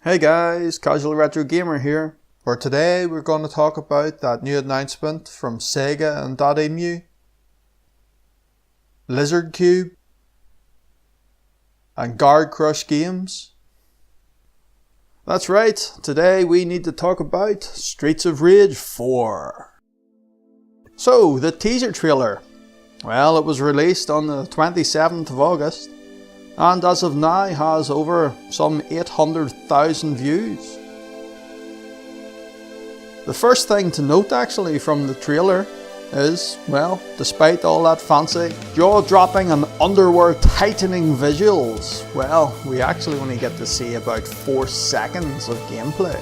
Hey guys, Casual Retro Gamer here. For today we're going to talk about that new announcement from Sega and Dotemu, Lizard Cube, and Guard Crush Games. That's right, today we need to talk about Streets of Rage 4. So, the teaser trailer. Well, it was released on the 27th of August. And as of now has over some 800,000 views. The first thing to note actually from the trailer is, well, despite all that fancy jaw-dropping and underworld tightening visuals, well, we actually only get to see about 4 seconds of gameplay,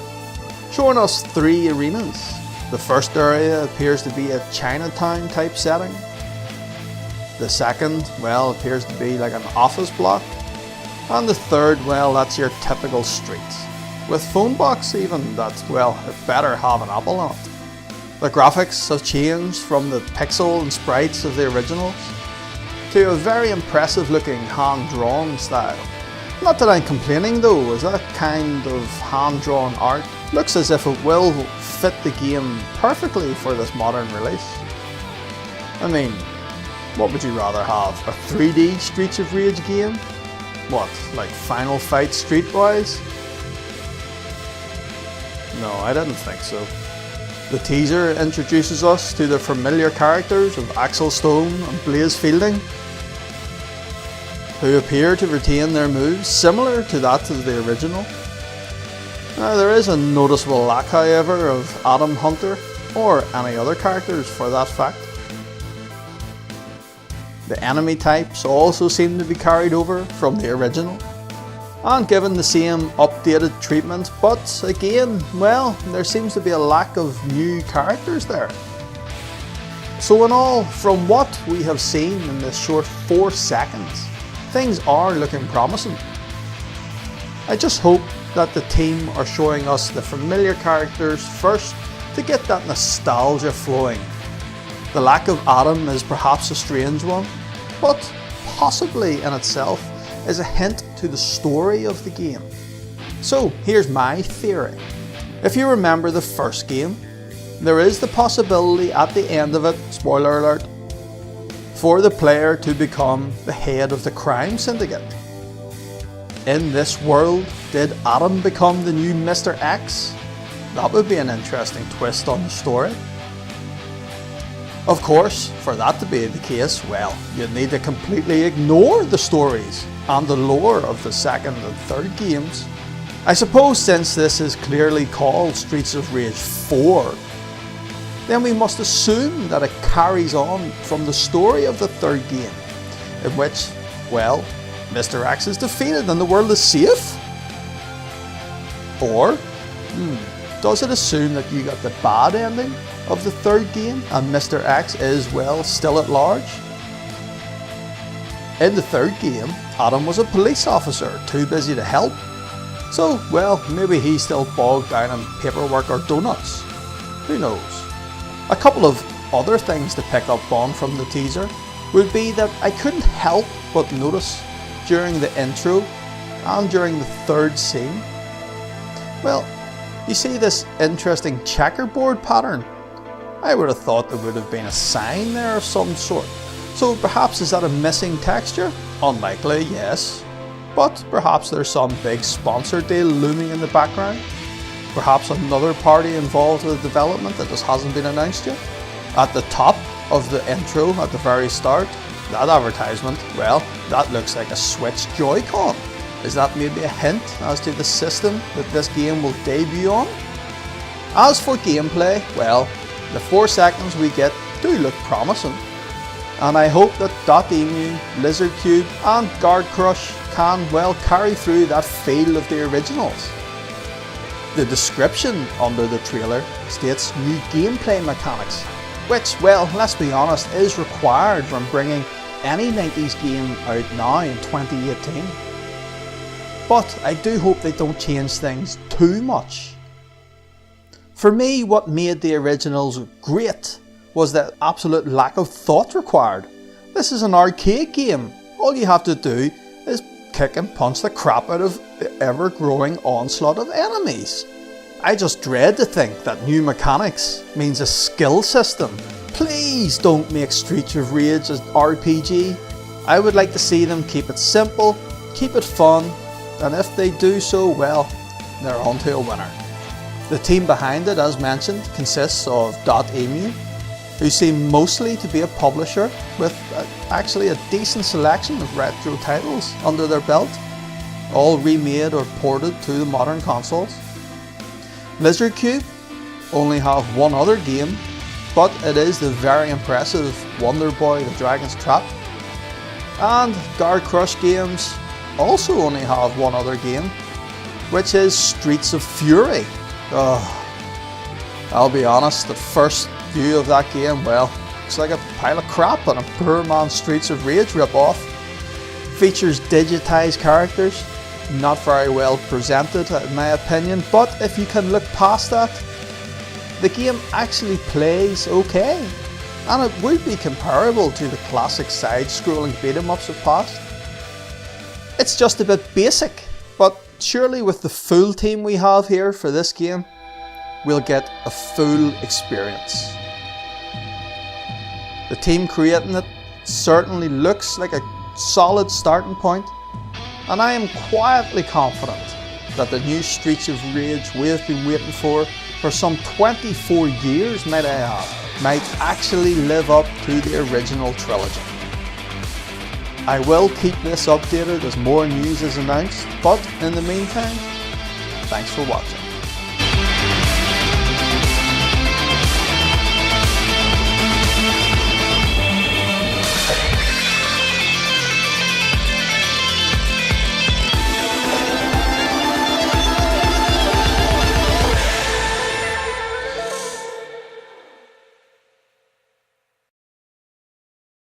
showing us 3 arenas. The first area appears to be a Chinatown type setting. The second, well, appears to be like an office block. And the third, well, that's your typical street. With phone box even, that, well, it better have an apple on it. The graphics have changed from the pixel and sprites of the originals to a very impressive looking hand-drawn style. Not that I'm complaining though, as that kind of hand-drawn art looks as if it will fit the game perfectly for this modern release. I mean, what would you rather have? A 3D Streets of Rage game? What, like Final Fight Streetwise? No, I didn't think so. The teaser introduces us to the familiar characters of Axel Stone and Blaze Fielding, who appear to retain their moves similar to that of the original. Now, there is a noticeable lack, however, of Adam Hunter, or any other characters for that fact. The enemy types also seem to be carried over from the original and given the same updated treatment, but again, well, there seems to be a lack of new characters there. So in all, from what we have seen in this short 4 seconds, things are looking promising. I just hope that the team are showing us the familiar characters first to get that nostalgia flowing. The lack of Adam is perhaps a strange one, but possibly in itself is a hint to the story of the game. So here's my theory. If you remember the first game, there is the possibility at the end of it, spoiler alert, for the player to become the head of the crime syndicate. In this world, did Adam become the new Mr. X? That would be an interesting twist on the story. Of course, for that to be the case, well, you'd need to completely ignore the stories and the lore of the second and third games. I suppose since this is clearly called Streets of Rage 4, then we must assume that it carries on from the story of the third game, in which, well, Mr. X is defeated and the world is safe? Or, does it assume that you got the bad ending of the third game and Mr. X is, well, still at large? In the third game, Adam was a police officer, too busy to help. So, well, maybe he's still bogged down in paperwork or donuts. Who knows? A couple of other things to pick up on from the teaser would be that I couldn't help but notice during the intro and during the third scene. Well, you see this interesting checkerboard pattern? I would have thought there would have been a sign there of some sort. So perhaps is that a missing texture? Unlikely, yes. But perhaps there's some big sponsor deal looming in the background. Perhaps another party involved with the development that just hasn't been announced yet. At the top of the intro at the very start, that advertisement, well, that looks like a Switch Joy-Con. Is that maybe a hint as to the system that this game will debut on? As for gameplay, well, the 4 seconds we get do look promising, and I hope that Dotemu, Lizard Cube and Guard Crush can, well, carry through that feel of the originals. The description under the trailer states new gameplay mechanics, which, well, let's be honest, is required when bringing any 90s game out now in 2018. But I do hope they don't change things too much. For me, what made the originals great was the absolute lack of thought required. This is an arcade game. All you have to do is kick and punch the crap out of the ever-growing onslaught of enemies. I just dread to think that new mechanics means a skill system. Please don't make Streets of Rage an RPG. I would like to see them keep it simple, keep it fun, and if they do so, well, they're on to a winner. The team behind it, as mentioned, consists of .emu, who seem mostly to be a publisher with actually a decent selection of retro titles under their belt, all remade or ported to the modern consoles. Lizard Cube only have one other game, but it is the very impressive Wonder Boy the Dragon's Trap. And Guard Crush Games also only have one other game, which is Streets of Fury. I'll be honest, the first view of that game, well, looks like a pile of crap and a poor man's Streets of Rage ripoff. Features digitized characters, not very well presented in my opinion, but if you can look past that, the game actually plays okay, and it would be comparable to the classic side-scrolling beat-em-ups of past. It's just a bit basic, but surely with the full team we have here for this game, we'll get a full experience. The team creating it certainly looks like a solid starting point, and I am quietly confident that the new Streets of Rage we have been waiting for some 24 years might actually live up to the original trilogy. I will keep this updated as more news is announced, but in the meantime, thanks for watching.